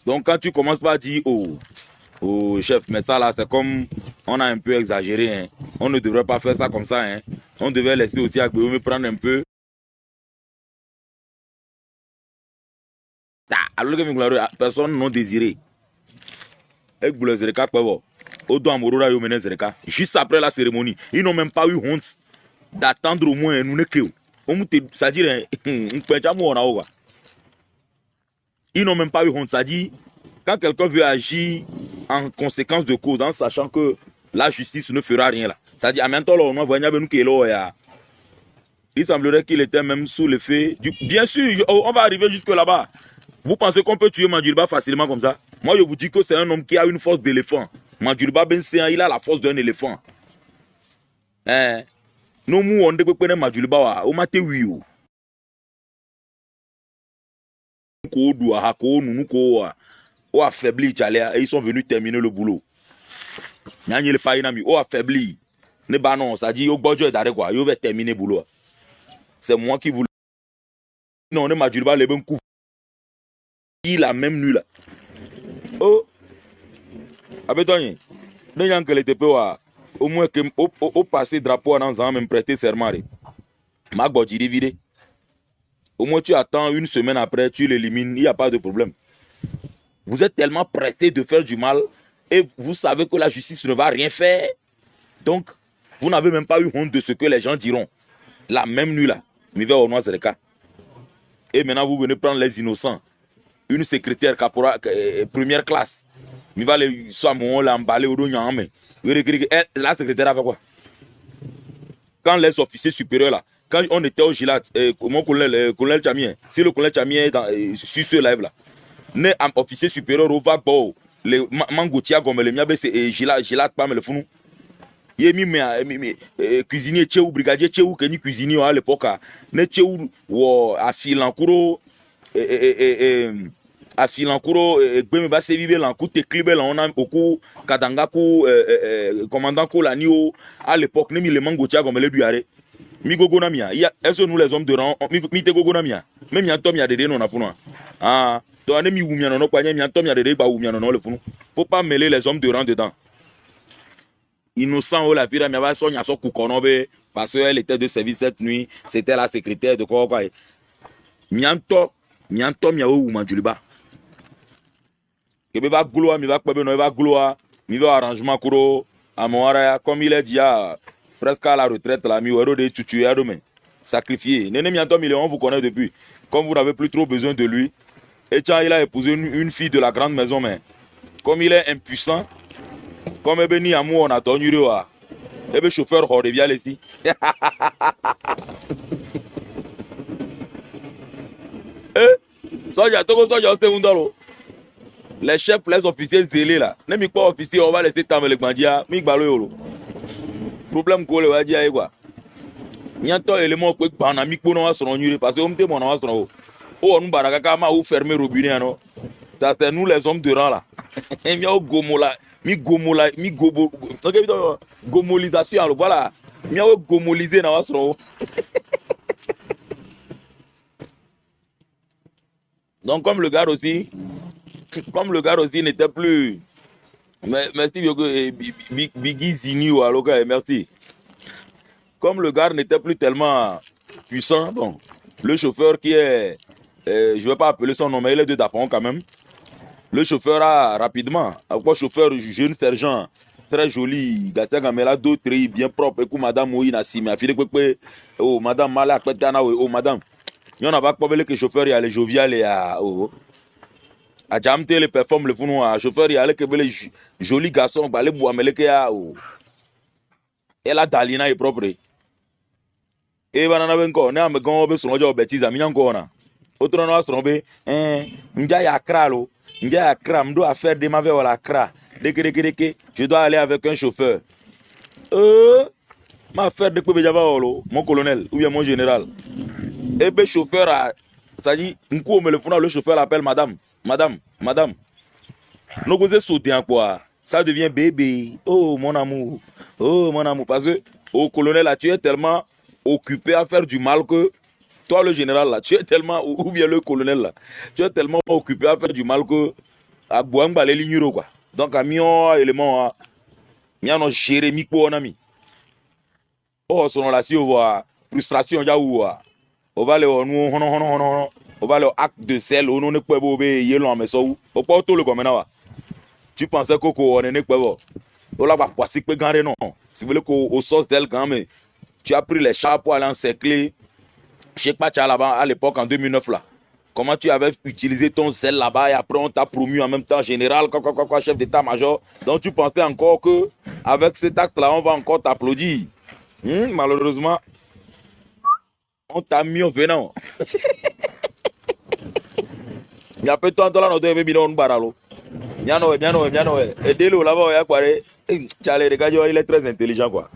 Donc quand tu commences par dire, oh chef, mais ça là, c'est comme, on a un peu exagéré, hein. On ne devrait pas faire ça comme ça, hein. On devait laisser aussi Agbéoumé prendre un peu. Alors que personne non désiré. Juste après la cérémonie, ils n'ont même pas eu honte d'attendre au moins nous. C'est-à-dire, ils n'ont même pas eu honte. C'est-à-dire, quand quelqu'un veut agir en conséquence de cause, en sachant que la justice ne fera rien là. C'est-à-dire, il semblerait qu'il était même sous l'effet du... Bien sûr, on va arriver jusque là-bas. Vous pensez qu'on peut tuer Madjuriba facilement comme ça? Moi, je vous dis que c'est un homme qui a une force d'éléphant. Madjuriba Benséan, il a la force d'un éléphant. Hein? Nous, on ne Madjuriba, on m'a oui. On affaibli, et ils sont venus terminer le boulot. Nyanye le païnami, on affaibli. Ne bah non, ça dit, au bodjo d'arrêt quoi, il va terminer le boulot. C'est moi qui voulais. Non, on est Madjuriba, les bons coups. Il a même nu là. Oh, abétonné. Ne y'en que les TP au moins que au passé drapeau en faisant même prêter serment. Ma bodji vidé. Au moins tu attends une semaine après, tu l'élimines, il n'y a pas de problème. Vous êtes tellement prêté de faire du mal et vous savez que la justice ne va rien faire. Donc, vous n'avez même pas eu honte de ce que les gens diront. La même nuit là, Mivé au noir Zereka. Et maintenant vous venez prendre les innocents. Une secrétaire première classe. Mivé les soins l'emballer au dos nyamé. La secrétaire a fait quoi? Quand les officiers supérieurs là, quand on était au Gilat, mon colonel Chamien, si le colonel Chamien est sur ce live là, né officier supérieur au Vagbo, les Mangoutia comme les Miabé, c'est Gilat pas mais le fou. Il mis cuisinier Tchéou, brigadier Tchéou, qui est cuisinier à l'époque, né Tchéou, ou à Filankuro, à Filankuro, Gbemeba Sevibe, Lankou, Teklibe, on a Oku, Kadangaku, commandant Kolanio, à l'époque, né le Mangoutia comme les Duare. Migogo namia, est-ce que nous les hommes de rang, mi te gogo namia, même y a tom y a des non à founo. Ah, toi ne mi ou miano, pas y a tom y a des ba ou miano le founo. Faut pas mêler les hommes de rang dedans. Innocent ou la pyramide va son yaso kukonobe parce qu'elle était de service cette nuit, c'était la secrétaire de quoi. Mianto miao ou manjuliba. Que va gloire, mi va kwebe no va gloire, mi va arrangement kuro amoara comme il est dit presque à la retraite là, mi wero de tutuer à demain. Sacrifié. Néné mianto on vous connaît depuis. Comme vous n'avez plus trop besoin de lui. Et tiens, il a épousé une fille de la grande maison, mais comme il est impuissant, comme Ebeni Amou, on a tenu le Ebe chauffeur, on revient ici. Les chefs, les officiers zélés là. Ne mi pas officier, on va laisser Tam le Gbandia. Mi gbalo yolo. Problème quoi le va dire quoi. Nyanto élément quoi bana mi ko no wa sono nyure parce que on te mon wa sono. Oh on baraka kama ou fermer robinet non. Ça c'est nous les hommes de rang là. Et mi au gomola, mi gobo. Gomolisation voilà. Mi au gomoliser na wa sono. Donc comme le gars aussi n'était plus merci Biggie Zini ou alors merci. Comme le gars n'était plus tellement puissant, bon, le chauffeur qui est je vais pas appeler son nom mais il est de Dapon quand même. Le chauffeur a rapidement, quoi chauffeur jeune sergent très joli, Gaston Gamela d'autres bien propre et madame Ouina Simi afile oh madame Mala Petana oh madame. Il y en a pas que chauffeur il y a les jovial et à a jamte le performe le funu a chauffeur il y a les joli garçon ba le bois meleke ya o et la dalina est propre e banana benko ne am gon be so jo betiza mi nyanko na otro no asro be nja ya kralo nja ya kram do affaire de ma wala kra deke je dois aller avec un chauffeur ma affaire de pe java olo mon colonel ou bien mon général et be chauffeur a ça dit nko me le funu le chauffeur l'appelle madame. Nous vous sauter en quoi? Ça devient bébé. Oh mon amour. Parce que au colonel là, tu es tellement occupé à faire du mal que toi le général là, tu es tellement ou bien le colonel là, tu es tellement occupé à faire du mal que à Boanga les lignes quoi. Donc à mion élément mia no gérer mi ko na mi. Oh selon la si on voit frustration ja ou on va le nous on va le acte de sel on ne peut pas be yelo mais so o pas tout le comme na wa. Tu pensais que on ne peut pas. On l'a pas passer que gare non. Si vous voulez qu'au sauce d'elle quand même tu as pris les chars pour aller encercler je sais pas là-bas à l'époque en 2009 là. Comment tu avais utilisé ton zèle là-bas et après on t'a promu en même temps général, quoi, chef d'état-major. Donc tu pensais encore que avec cet acte-là, on va encore t'applaudir. Malheureusement, on t'a mis au venant. Il y a peu de temps, là, on a mis dans le baralo. Miano. Et dès là-bas, il y a quoi? Charles, il est très intelligent, quoi.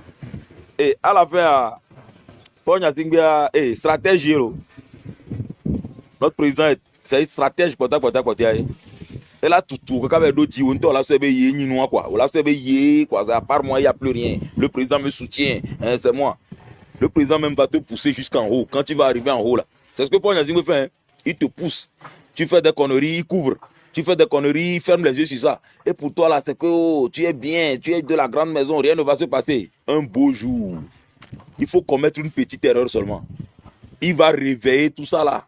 Et à la fin, faut y stratégie. Notre président, c'est une stratège pour ta. Et là, tout, quand même, d'autres disent, on l'a sauvé, il y a quoi. On l'a sauvé, quoi. À part moi, il n'y a plus rien. Le président me soutient, hein, c'est moi. Le président même va te pousser jusqu'en haut. Quand tu vas arriver en haut, là. C'est ce que Paul Yazim fait. Hein. Il te pousse. Tu fais des conneries, il couvre. Tu fais des conneries, il ferme les yeux sur ça. Et pour toi, là, c'est que oh, tu es bien, tu es de la grande maison, rien ne va se passer. Un beau jour, il faut commettre une petite erreur seulement. Il va réveiller tout ça là.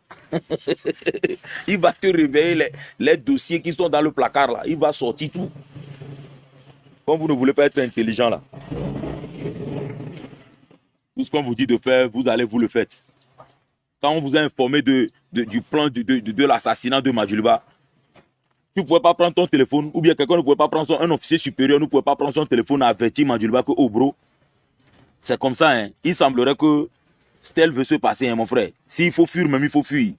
Il va te réveiller les dossiers qui sont dans le placard là. Il va sortir tout. Comme vous ne voulez pas être intelligent là. Tout ce qu'on vous dit de faire, vous allez vous le faites. Quand on vous a informé du plan de l'assassinat de Madjulba, tu ne pouvais pas prendre ton téléphone, ou bien quelqu'un ne pouvait pas prendre un officier supérieur ne pouvait pas prendre son téléphone à avertir Madjulba que oh bro, c'est comme ça, hein. Il semblerait que tel veut se passer, hein, mon frère. S'il faut fuir, même il faut fuir.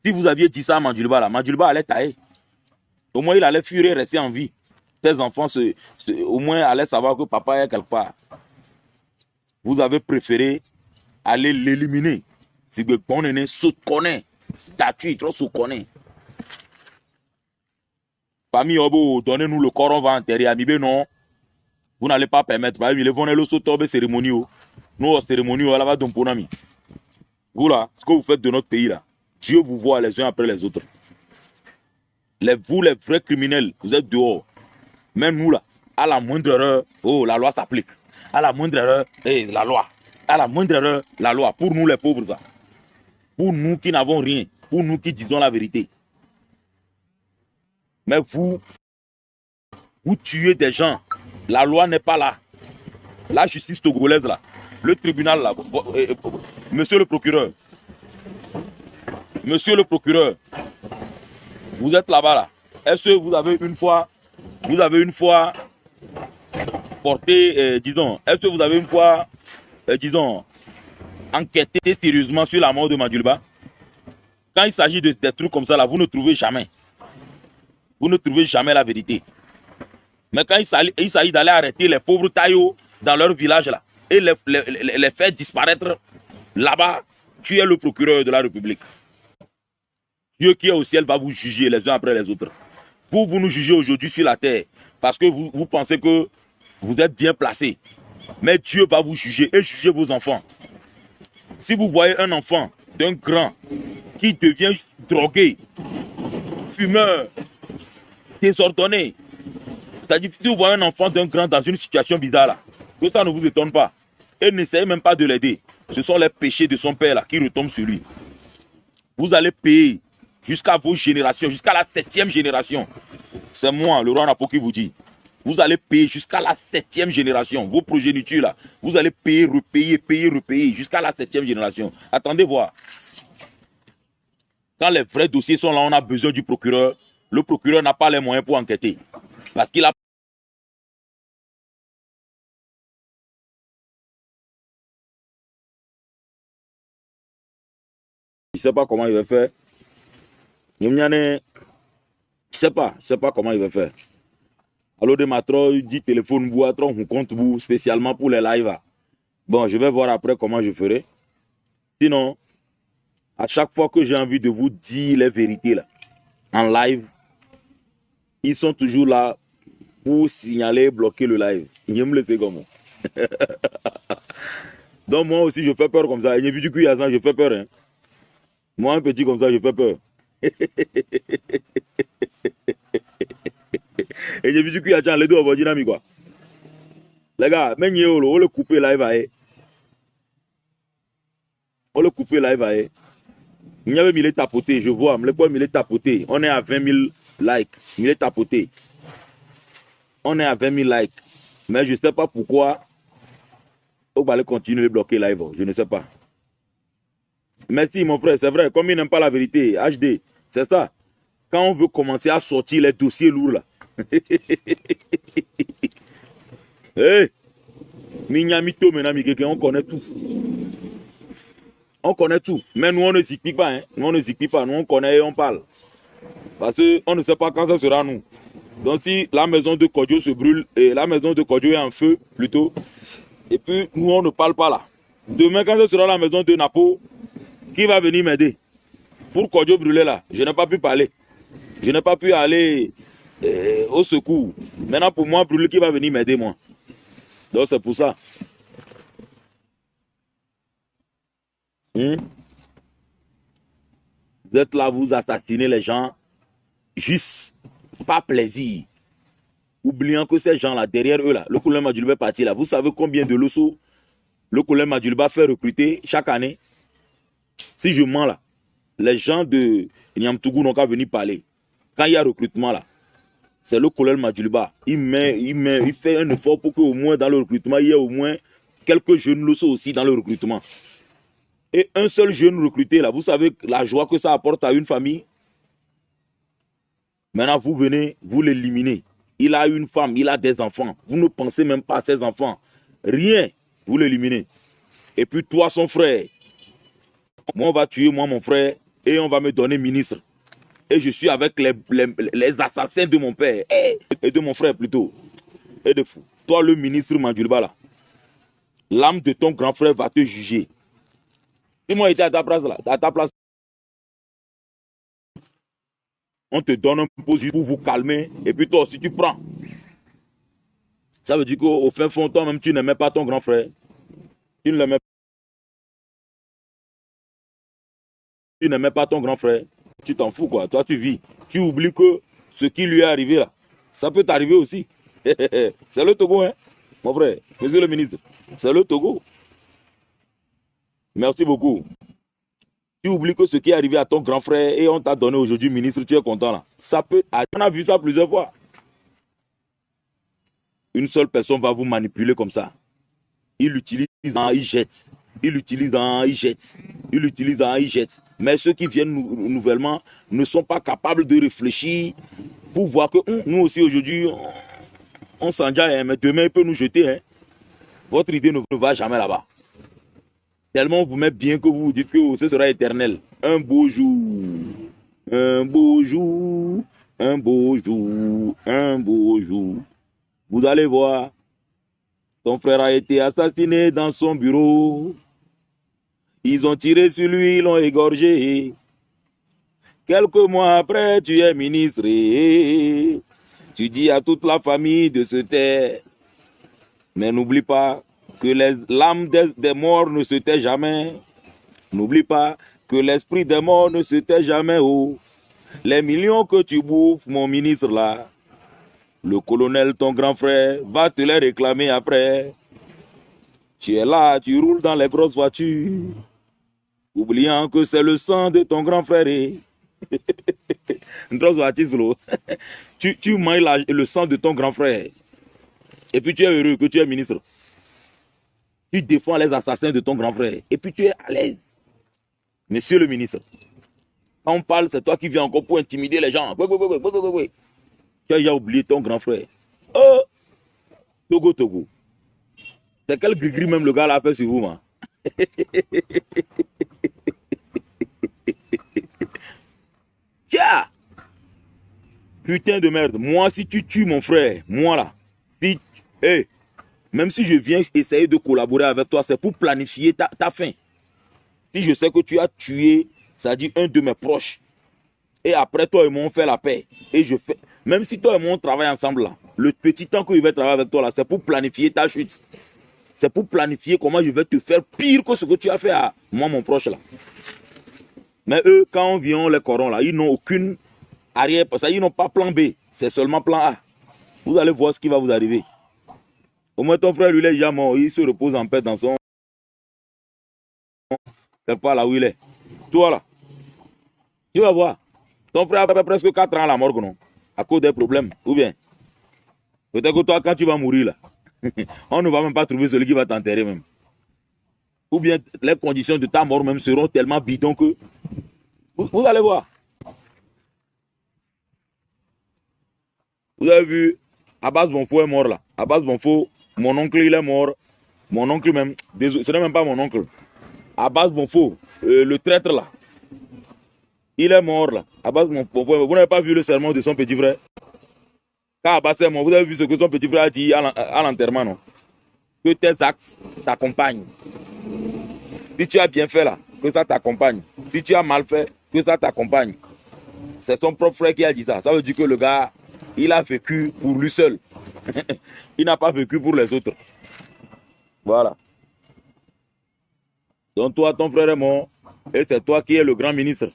Si vous aviez dit ça à Madjulba, là, Madjulba allait tailler. Au moins, il allait fuir et rester en vie. Ses enfants, au moins, allaient savoir que papa est quelque part. Vous avez préféré aller l'éliminer. Si vous connaissez, saute connaît. T'as-tu, trop saute connaît. Famille Obo, donnez-nous le corps, on va enterrer. Amibé, non. Vous n'allez pas permettre. Il est venu le sauter cérémonie. Nous, cérémonie, on va donc pour ami. Vous là, ce que vous faites de notre pays là, Dieu vous voit les uns après les autres. Vous, les vrais criminels, vous êtes dehors. Même nous là, à la moindre erreur, oh, la loi s'applique. À la moindre erreur, la loi. À la moindre erreur, la loi. Pour nous les pauvres, ça. Pour nous qui n'avons rien. Pour nous qui disons la vérité. Mais vous tuez des gens. La loi n'est pas là. La justice togolaise là. Le tribunal là. Monsieur le procureur. Monsieur le procureur. Vous êtes là-bas là. Est-ce que vous avez une fois porté, disons, est-ce que vous avez une fois, disons, enquêté sérieusement sur la mort de Madjulba? Quand il s'agit de des trucs comme ça là, vous ne trouvez jamais. Vous ne trouvez jamais la vérité. Mais quand il s'agit d'aller arrêter les pauvres taillots dans leur village là, et les faire disparaître là-bas, tu es le procureur de la République. Dieu qui est au ciel va vous juger les uns après les autres. Vous nous jugez aujourd'hui sur la terre parce que vous pensez que vous êtes bien placé. Mais Dieu va vous juger et juger vos enfants. Si vous voyez un enfant d'un grand qui devient drogué, fumeur, désordonné, c'est-à-dire si vous voyez un enfant d'un grand dans une situation bizarre là, que ça ne vous étonne pas. Et n'essayez même pas de l'aider. Ce sont les péchés de son père là qui retombent sur lui. Vous allez payer jusqu'à vos générations, jusqu'à la 7e génération. C'est moi, le roi Napo, qui vous dit. Vous allez payer jusqu'à la 7e génération. Vos progénitures là, vous allez payer, repayer jusqu'à la 7e génération. Attendez voir. Quand les vrais dossiers sont là, on a besoin du procureur. Le procureur n'a pas les moyens pour enquêter. Parce qu'il a... Il ne sait pas comment il va faire. Il ne sait pas comment il va faire. Alors de matro, il dit téléphone vous, on compte vous spécialement pour les lives. Bon, je vais voir après comment je ferai. Sinon, à chaque fois que j'ai envie de vous dire les vérités là, en live, ils sont toujours là pour signaler, bloquer le live. Ils me le fait comme moi. Donc moi aussi, je fais peur comme ça. J'ai vu du coup, je fais peur. Hein. Moi, un petit comme ça, je fais peur. Et j'ai vu du coup, il y a les deux au dynamique quoi. Les gars, mais on le couper live à on le couper live à il y avait mis les tapotés, je vois, mais il est tapoté. On est à 20 000 likes, il est tapoté. On est à 20 000 likes. Mais je ne sais pas pourquoi on va aller continuer de bloquer live. Je ne sais pas. Merci mon frère, c'est vrai, comme il n'aime pas la vérité, HD, c'est ça. Quand on veut commencer à sortir les dossiers lourds là. Hey, Mignamito, on connaît tout. On connaît tout. Mais nous, on ne s'y pas. Hein. Nous, on ne s'y pas. Nous, on connaît et on parle. Parce qu'on ne sait pas quand ça sera nous. Donc, si la maison de Kodjo se brûle, et la maison de Kodjo est en feu, plutôt, et puis nous, on ne parle pas là. Demain, quand ce sera la maison de Napo, qui va venir m'aider? Pour Kodjo brûler là, je n'ai pas pu parler. Je n'ai pas pu aller au secours. Maintenant, pour moi, brûler, qui va venir m'aider, moi? Donc, c'est pour ça. Vous êtes là, vous assassinez les gens, juste pas plaisir. Oubliant que ces gens-là, derrière eux, là, le colonel Madjulba est parti là. Vous savez combien de losso le colonel Madjulba fait recruter chaque année? Si je mens là, les gens de Niamtougou n'ont qu'à venir parler. Quand il y a recrutement là, c'est le colonel Madjulba. Il fait un effort pour qu'au moins dans le recrutement, il y ait au moins quelques jeunes losso aussi dans le recrutement. Et un seul jeune recruté là, vous savez la joie que ça apporte à une famille. Maintenant, vous venez, vous l'éliminez. Il a une femme, il a des enfants. Vous ne pensez même pas à ses enfants. Rien, vous l'éliminez. Et puis toi, son frère, moi, on va tuer moi, mon frère, et on va me donner ministre. Et je suis avec les assassins de mon père, et de mon frère plutôt. Et de fou. Toi, le ministre Madjulba, là, l'âme de ton grand frère va te juger. Si moi, j'étais à ta place, là, à ta place, on te donne un poste pour vous calmer, et puis toi aussi, tu prends. Ça veut dire qu'au fin fond, toi-même, tu n'aimais pas ton grand frère. Tu ne l'aimais pas. Tu n'aimais pas ton grand frère. Tu t'en fous, quoi. Toi, tu vis. Tu oublies que ce qui lui est arrivé, là, ça peut t'arriver aussi. C'est le Togo, hein, mon frère. Monsieur le ministre, c'est le Togo. Merci beaucoup. Tu oublies que ce qui est arrivé à ton grand frère et on t'a donné aujourd'hui ministre, tu es content, là. Ça peut... On a vu ça plusieurs fois. Une seule personne va vous manipuler comme ça. Il l'utilise, il jette. Il l'utilise, il jette. Il l'utilise, il jette. Mais ceux qui viennent nouvellement ne sont pas capables de réfléchir pour voir que nous aussi aujourd'hui, on s'enjaille, mais demain il peut nous jeter. Hein. Votre idée ne va jamais là-bas. Tellement vous met bien que vous vous dites que ce sera éternel. Un beau jour, un beau jour, un beau jour, un beau jour. Vous allez voir, ton frère a été assassiné dans son bureau. Ils ont tiré sur lui, ils l'ont égorgé. Quelques mois après, tu es ministre. Tu dis à toute la famille de se taire. Mais n'oublie pas que l'âme des morts ne se tait jamais. N'oublie pas que l'esprit des morts ne se tait jamais. Oh. Les millions que tu bouffes, mon ministre, là, le colonel, ton grand frère, va te les réclamer après. Tu es là, tu roules dans les grosses voitures, oubliant que c'est le sang de ton grand frère. Tu manges le sang de ton grand frère. Et puis tu es heureux que tu es ministre. Tu défends les assassins de ton grand frère. Et puis tu es à l'aise. Monsieur le ministre, quand on parle, c'est toi qui viens encore pour intimider les gens. Tu as déjà oublié ton grand frère. Oh, Togo, Togo. C'est quel gris-gris même le gars l'a fait sur vous, man. Tiens. Putain de merde. Moi, si tu tues mon frère, moi là, si, hey, même si je viens essayer de collaborer avec toi, c'est pour planifier ta fin. Si je sais que tu as tué, ça dit un de mes proches, et après toi et moi on fait la paix, et je fais, même si toi et moi on travaille ensemble là, le petit temps que je vais travailler avec toi là, c'est pour planifier ta chute. C'est pour planifier comment je vais te faire pire que ce que tu as fait à moi, mon proche là. Mais eux, quand on vient, les corons là, ils n'ont aucune arrière, parce qu'ils n'ont pas plan B, c'est seulement plan A. Vous allez voir ce qui va vous arriver. Au moins ton frère, lui, il est déjà mort. Il se repose en paix dans son... quelque part là où il est. Toi là, tu vas voir. Ton frère a fait presque 4 ans à la morgue, non? À cause des problèmes. Ou bien, peut-être que toi, quand tu vas mourir là, on ne va même pas trouver celui qui va t'enterrer même. Ou bien, les conditions de ta mort même seront tellement bidons que... Vous allez voir. Vous avez vu, Abbas Bonfo est mort là. Abbas Bonfo, mon oncle, il est mort. Mon oncle même, désolé, ce n'est même pas mon oncle. Abbas Bonfo, le traître là. Il est mort là. Abbas Bonfo, vous n'avez pas vu le sermon de son petit frère? Quand Abbas est mort, vous avez vu ce que son petit frère a dit à l'enterrement, non? Que tes actes t'accompagnent. Si tu as bien fait là, que ça t'accompagne. Si tu as mal fait, que ça t'accompagne. C'est son propre frère qui a dit ça. Ça veut dire que le gars, il a vécu pour lui seul. Il n'a pas vécu pour les autres. Voilà. Donc toi, ton frère est mort. Et c'est toi qui es le grand ministre.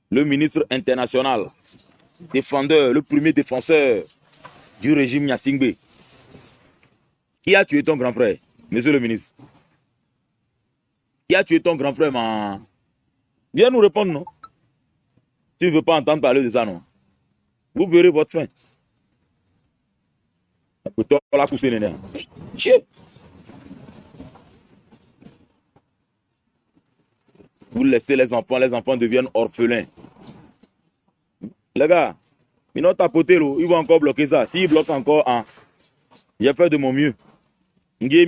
Le ministre international. Défendeur, le premier défenseur du régime Gnassingbé. Qui a tué ton grand frère, monsieur le ministre? Qui a tué ton grand frère, man? Viens nous répondre, non? Tu ne veux pas entendre parler de ça, non? Vous verrez votre fin. Vous laissez les enfants deviennent orphelins. Les gars, ils n'ont tapoté, ils vont encore bloquer ça. S'ils bloquent encore, hein, j'ai fait de mon mieux. Mais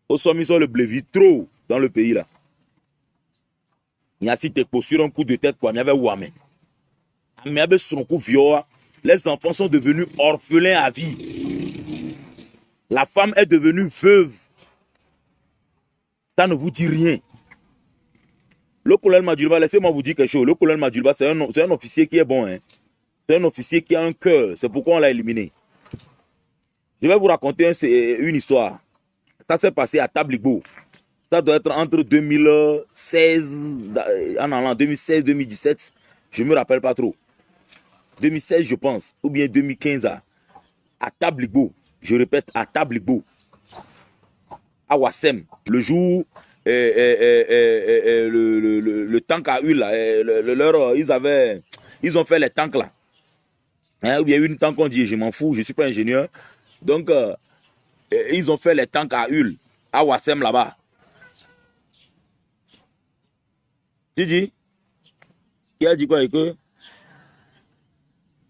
au sommet, ils ont le blévi trop dans le pays là. Il y a si t'es sur un coup de tête, quoi. Il y avait ouamé. Mais avec son coup vieux, les enfants sont devenus orphelins à vie. La femme est devenue veuve. Ça ne vous dit rien. Le colonel Madjulba, laissez-moi vous dire quelque chose. Le colonel Madjulba, c'est un officier qui est bon. Hein. C'est un officier qui a un cœur. C'est pourquoi on l'a éliminé. Je vais vous raconter une histoire. Ça s'est passé à Tabligo. Ça doit être entre 2016, en allant 2016-2017. Je ne me rappelle pas trop. 2016, je pense. Ou bien 2015 à Tabligo. Je répète, à Tabligo. À Wassem. Le jour... le tank a eu là, ils ont fait les tanks là. Hein, ou bien une tank on dit, je m'en fous, je ne suis pas ingénieur. Donc, ils ont fait les tanks à Hull, à Wassem là-bas. Tu dis? Qui a dit quoi que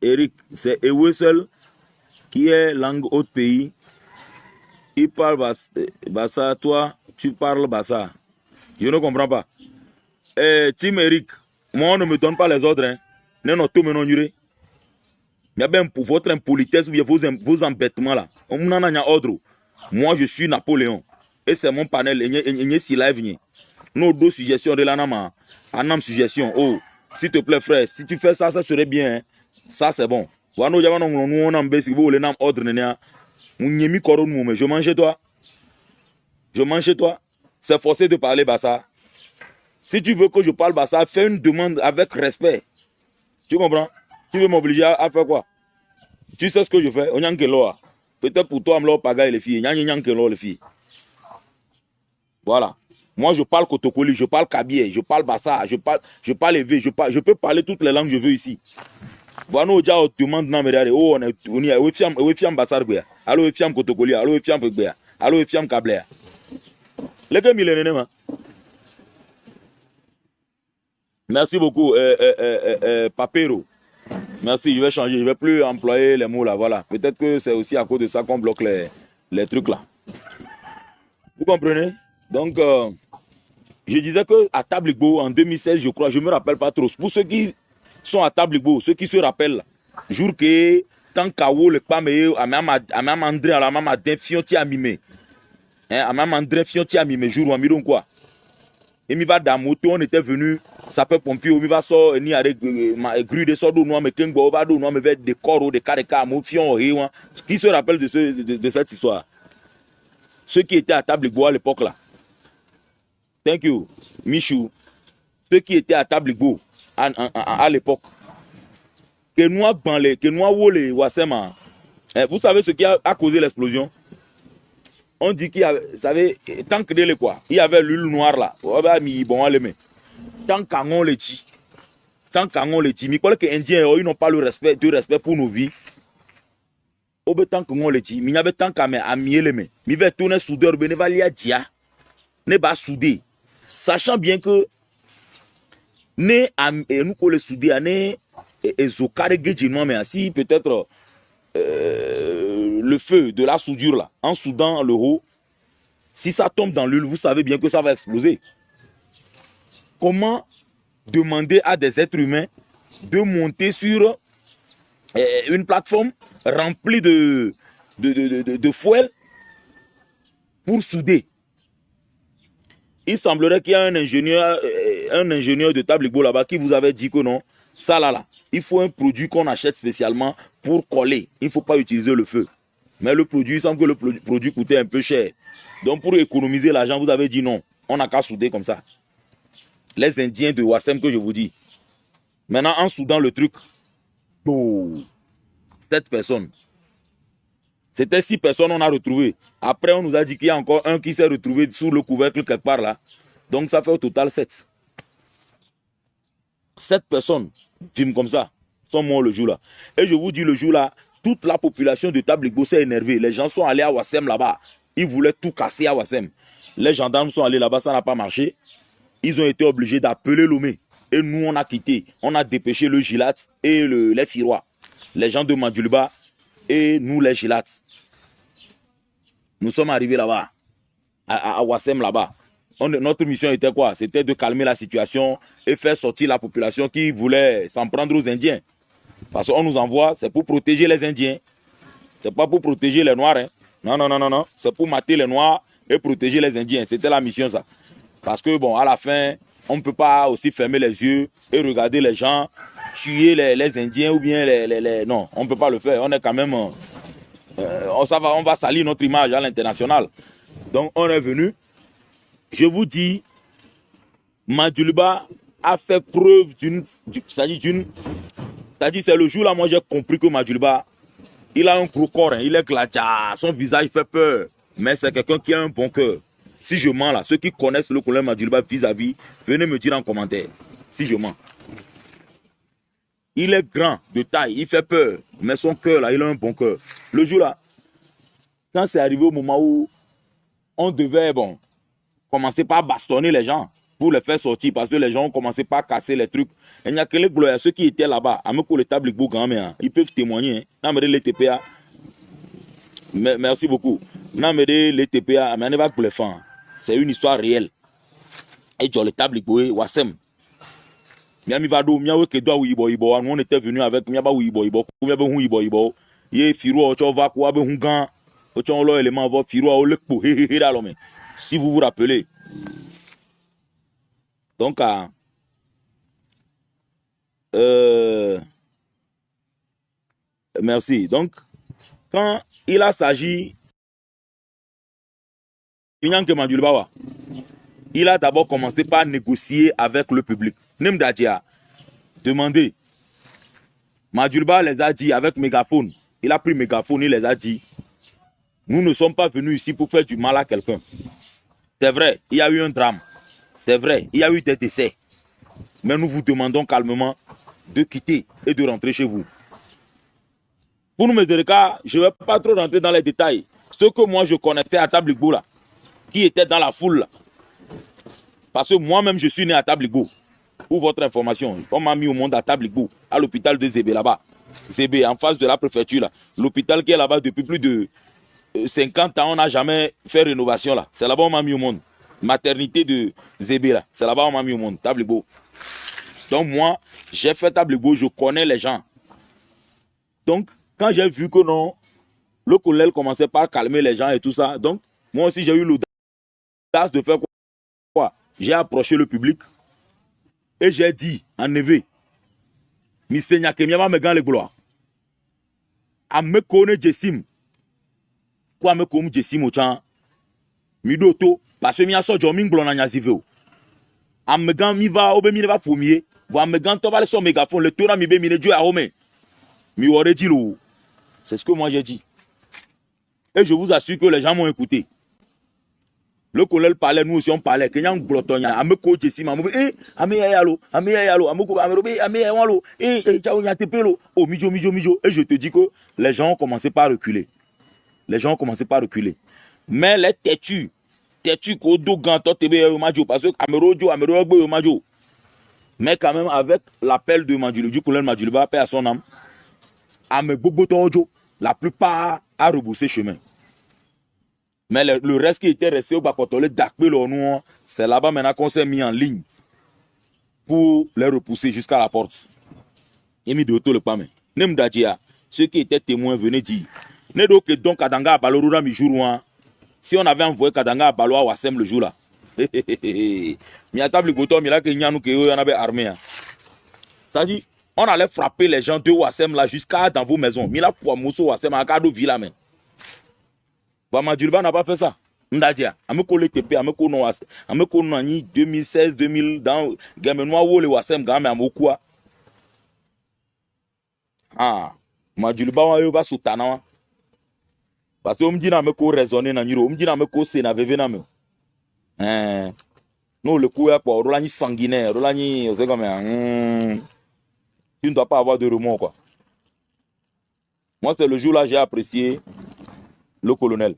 Eric, c'est Ewe seul qui est langue autre pays. Il parle Bassa, toi, tu parles Bassa. Je ne comprends pas. Tim Eric, moi on ne me donne pas les ordres. Hein. Non, tout me non Il y a bien pour votre impolitesse ou bien vos embêtements là. On n'en a ordre. Moi je suis Napoléon. Et c'est mon panel. Et si live. Nos deux suggestions de l'anama. Anam suggestion. Oh, s'il te plaît frère, si tu fais ça, ça serait bien. Hein. Ça c'est bon. Je mange chez toi. Je mange chez toi. C'est forcé de parler Bassa. Si tu veux que je parle Bassa, fais une demande avec respect. Tu comprends? Tu veux m'obliger à faire quoi? Tu sais ce que je fais? Peut-être pour toi, je pagaille les filles. Les filles. Voilà. Moi, je parle Kotokoli, je parle Kabié, je parle Bassa, je parle Evé, je peux parler toutes les langues que je veux ici. Voilà, on demande non, mais oh, on est fiam Bassa, allo fiam Kotokoli, allo fiam Béa, allo fiam Kablea. Les gars, millénaires, merci beaucoup, Papero. Merci, je vais changer, je ne vais plus employer les mots là, voilà. Peut-être que c'est aussi à cause de ça qu'on bloque les trucs là. Vous comprenez? Donc, je disais qu'à Tabligo, en 2016, je crois, je ne me rappelle pas trop. Pour ceux qui sont à Tabligo, ceux qui se rappellent, jour que tant qu'Awo, le Pamé, à même André, à la même Adin Fionti à Mimé. À même André Fionti à Mimé, jour où on quoi. Et mi va dans moto, on était venu, ça peut pompier, mi va so ni avec grue de sordo noir, mais kengo va do noir, mais des corps, des caracas, mofion, qui se rappelle de cette histoire? Ceux qui étaient à Tabligo à l'époque là. Thank you, Michou. ceux qui étaient à Tabligbo à l'époque, que nous a banlé, que nous a volé Wassema. Vous savez ce qui a causé l'explosion? On dit qu'il y avait, vous savez, tant que de quoi, il y avait l'huile noire là. Tant qu'on le dit, tant qu'on le dit, mais quoi que les Indiens, ils n'ont pas le respect, de respect pour nos vies. Au tant qu'on le dit, mais il y avait tant qu'à mieux les mains. Mais il va tourner soudeur, il va aller à dia, ne pas souder. Sachant bien que, nous qu'on le soudé, et zokare gedjinois, mais si peut-être le feu de la soudure là, en soudant le haut, si ça tombe dans l'huile, vous savez bien que ça va exploser. Comment demander à des êtres humains de monter sur une plateforme remplie de fouel pour souder? Il semblerait qu'il y a un ingénieur de Tabligbo là-bas qui vous avait dit que non, ça là, il faut un produit qu'on achète spécialement pour coller. Il ne faut pas utiliser le feu. Mais le produit, il semble que le produit coûtait un peu cher. Donc pour économiser l'argent, vous avez dit non, on n'a qu'à souder comme ça. Les Indiens de Wassem que je vous dis. Maintenant, en soudant le truc, oh, 7 personnes. C'était 6 personnes on a retrouvé. Après, on nous a dit qu'il y a encore un qui s'est retrouvé sous le couvercle quelque part là. Donc ça fait au total 7. 7 personnes, filment comme ça, sont morts le jour là. Et je vous dis, le jour là, toute la population de Tabligbo s'est énervée. Les gens sont allés à Wassem là-bas. Ils voulaient tout casser à Wassem. Les gendarmes sont allés là-bas, ça n'a pas marché. Ils ont été obligés d'appeler Lomé. Et nous, on a quitté. On a dépêché le Gilat et les Firois. Les gens de Mandjulba et nous, les Gilats. Nous sommes arrivés là-bas, à Wassem là-bas. Notre mission était quoi? C'était de calmer la situation et faire sortir la population qui voulait s'en prendre aux Indiens. Parce qu'on nous envoie, c'est pour protéger les Indiens. C'est pas pour protéger les Noirs. Hein. Non, non, non, non, non. C'est pour mater les Noirs et protéger les Indiens. C'était la mission, ça. Parce que, bon, à la fin, on ne peut pas aussi fermer les yeux et regarder les gens tuer les Indiens ou bien les... Non, on ne peut pas le faire. On est quand même... on va salir notre image à l'international. Donc, on est venu. Je vous dis, Mandjulba a fait preuve d'une... C'est-à-dire, c'est le jour là, moi, j'ai compris que Mandjulba, il a un gros corps, hein, il est glacial, son visage fait peur. Mais c'est quelqu'un qui a un bon cœur. Si je mens là, ceux qui connaissent le colonel Mandjulba vis-à-vis, venez me dire en commentaire si je mens. Il est grand de taille, il fait peur, mais son cœur là, il a un bon cœur. Le jour là, quand c'est arrivé au moment où on devait, bon, commencer par bastonner les gens pour les faire sortir, parce que les gens ont commencé par casser les trucs. Il n'y a que les gloires, ceux qui étaient là-bas, à me couler Tabligbo quand même, ils peuvent témoigner. Hein. Les TPA. Merci beaucoup. Les TPA, mais on va pour les faire. C'est une histoire réelle. Et tu as le Tabligbo, Wassem. On était venu avec si vous vous rappelez. Donc, merci. Donc, quand il a s'agi, il a d'abord commencé par négocier avec le public. Nimdadia, demandez. Mandjulba les a dit avec mégaphone. Il a pris mégaphone, il les a dit. Nous ne sommes pas venus ici pour faire du mal à quelqu'un. C'est vrai, il y a eu un drame. C'est vrai, il y a eu des décès. Mais nous vous demandons calmement de quitter et de rentrer chez vous. Pour nous mettre le cas, je ne vais pas trop rentrer dans les détails. Ce que moi je connaissais à Tabligbo là, qui était dans la foule là. Parce que moi-même je suis né à Tabligbo. Pour votre information, on m'a mis au monde à Tabligbo, à l'hôpital de Zébé là-bas. Zébé, en face de la préfecture là. L'hôpital qui est là-bas depuis plus de 50 ans, on n'a jamais fait rénovation là. C'est là-bas on m'a mis au monde. Maternité de Zébé là. C'est là-bas on m'a mis au monde, Tabligbo. Donc moi, j'ai fait Tabligbo, je connais les gens. Donc, quand j'ai vu que non, le colonel commençait par calmer les gens et tout ça, donc moi aussi j'ai eu l'audace de faire quoi? J'ai approché le public et j'ai dit en neve, mi senya ke miama me gan le gloire. A me kone Jessim. Quoi me comme Jessim au chan? Mi doto, parce que mi a so jomin glona nyazive o. Amegan mi va obe mi ne va premier. Vous amegan to va le son mégaphone le tour mi be mi ne Dieu à Rome. Mi aurait dit l'eau. C'est ce que moi j'ai dit. Et je vous assure que les gens m'ont écouté. Le colonel parlait, nous aussi on parlait. Kenyan glotonya, ame coach ici, mamu, ame yalo, ameko, ame yalo, ciao nyatepelo, oh mijo. Et je te dis que les gens ont commencé par reculer. Les gens ont commencé par reculer. Mais les têtus kodo ganto tebe majo, parce que amero majo. Mais quand même avec l'appel de Madjulu, du colonel Madjuluba, paix à son âme, ame bobo tojo, la plupart a rebroussé chemin. Mais le reste qui était resté au Bakotole d'Akbelo, c'est là-bas maintenant qu'on s'est mis en ligne pour les repousser jusqu'à la porte. Et mis de auto le pame. Nemdadia, ceux qui étaient témoins venaient dire. Nedo que donc Kadanga à Balorura mi jour si on avait envoyé Kadanga à Balo à Wassem le jour là. Mi a table bouton, mi là que Nyanou que y en avait armé. Ça dit, on allait frapper les gens de Wassem là jusqu'à dans vos maisons. Mi là pour Mousso Wassem à Kado Villa men. Madjuluba n'a pas fait ça. Ndadia, ameko le TP, ameko no Wassem, ameko no ni 2016, 2000 dans Gamenoa où le Wassem game amokua. Ah, Madjuluba wa yo ba sutana wa. Parce que on me dit ameko raisonner na nyiro, on me dit ameko se na veve na me. Non le coup est quoi, rolani sanguinaire, rolani, c'est comme tu ne dois pas avoir de remords quoi. Moi c'est le jour là j'ai apprécié le colonel.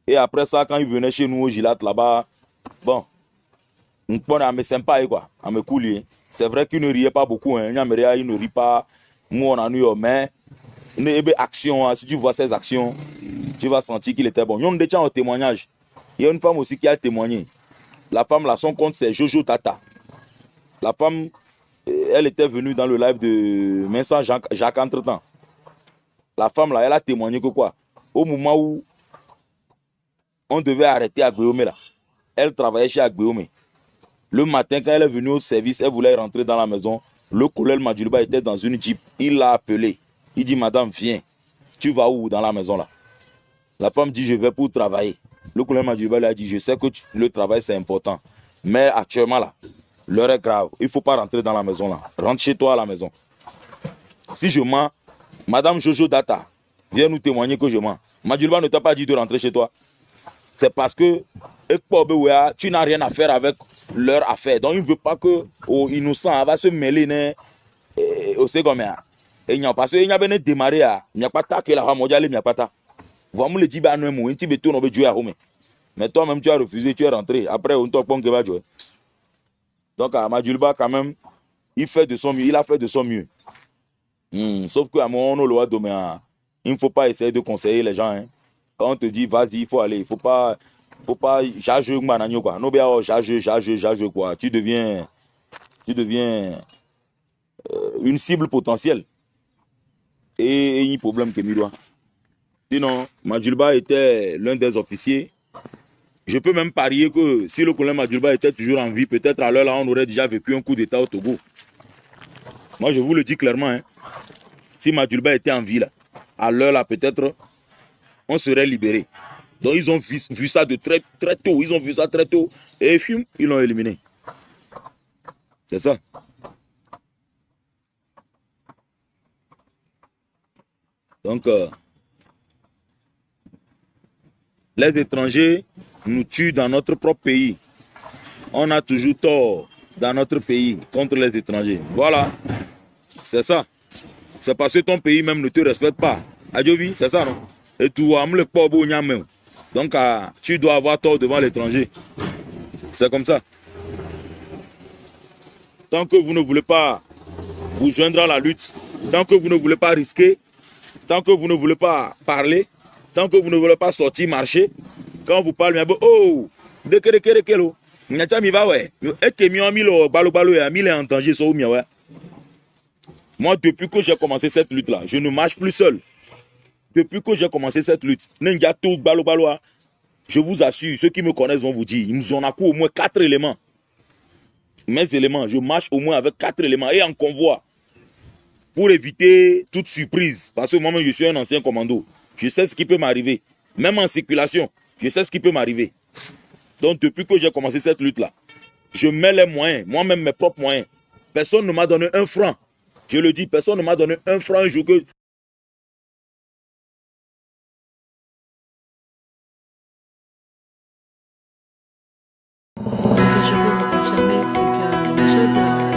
Et après ça, quand il venait chez nous au Gilat là-bas, bon, on a sympa quoi, on me coulé. C'est vrai qu'il ne riait pas beaucoup, hein. Il ne rit pas. Moi on a eu mais une action, si tu vois ses actions, tu vas sentir qu'il était bon. Il y a déjà un témoignage. Il y a une femme aussi qui a témoigné. La femme là, son compte c'est Jojo Tata. La femme, elle était venue dans le live de Vincent Jacques entre-temps. La femme là, elle a témoigné que quoi? Au moment où on devait arrêter Agbeome là. Elle travaillait chez Agbeome. Le matin, quand elle est venue au service, elle voulait rentrer dans la maison. Le colonel Madjuluba était dans une jeep. Il l'a appelée. Il dit, madame, viens. Tu vas où dans la maison là? La femme dit, je vais pour travailler. Le colonel Madjuluba lui a dit, je sais que le travail c'est important. Mais actuellement là, l'heure est grave. Il ne faut pas rentrer dans la maison là. Rentre chez toi à la maison. Si je mens, madame Jojo Data, viens nous témoigner que je mens. Madjuluba ne t'a pas dit de rentrer chez toi. C'est parce que tu n'as rien à faire avec leur affaire. Donc, il ne veut pas que innocent va se mêler au second. Parce qu'il n'y a pas de démarrer. Il n'y a pas de que la femme mondiale, il n'y a pas de. Vous me le dites, mais toi-même, tu as refusé, tu es rentré. Après, on t'a pas va jouer. Donc, à Madjuluba, quand même, il fait de son mieux. Il a fait de son mieux. Sauf qu'à mon moment, il ne faut pas essayer de conseiller les gens. Hein. Quand on te dit vas-y, il faut aller, il faut pas charger quoi. Non bien charger quoi. Tu deviens une cible potentielle. Et il y a un problème que Miroir. Sinon, Madjuluba était l'un des officiers. Je peux même parier que si le colonel Madjuluba était toujours en vie, peut-être à l'heure là, on aurait déjà vécu un coup d'état au Togo. Moi, je vous le dis clairement, hein. Si Madjuluba était en vie là, à l'heure là, peut-être on serait libéré. Donc ils ont vu ça de très tôt. Ils ont vu ça très tôt. Et ils l'ont éliminé. C'est ça. Donc, les étrangers nous tuent dans notre propre pays. On a toujours tort dans notre pays contre les étrangers. Voilà. C'est ça. C'est parce que ton pays même ne te respecte pas. Adjovi, c'est ça, non? Et tu vois, le pauvre nyamé. Donc, tu dois avoir tort devant l'étranger. C'est comme ça. Tant que vous ne voulez pas vous joindre à la lutte, tant que vous ne voulez pas risquer, tant que vous ne voulez pas parler, tant que vous ne voulez pas sortir marcher, quand vous parlez, oh, moi, depuis que j'ai commencé cette lutte-là, je ne marche plus seul. Depuis que j'ai commencé cette lutte, je vous assure, ceux qui me connaissent vont vous dire, ils nous en a au moins 4 éléments. Mes éléments, je marche au moins avec 4 éléments et en convoi. Pour éviter toute surprise. Parce que moi-même, je suis un ancien commando. Je sais ce qui peut m'arriver. Même en circulation, je sais ce qui peut m'arriver. Donc, depuis que j'ai commencé cette lutte-là, Je mets les moyens, moi-même mes propres moyens. Personne ne m'a donné un franc. Je le dis, personne ne m'a donné un franc un jour que... Ce que je peux vous confirmer, c'est que les choses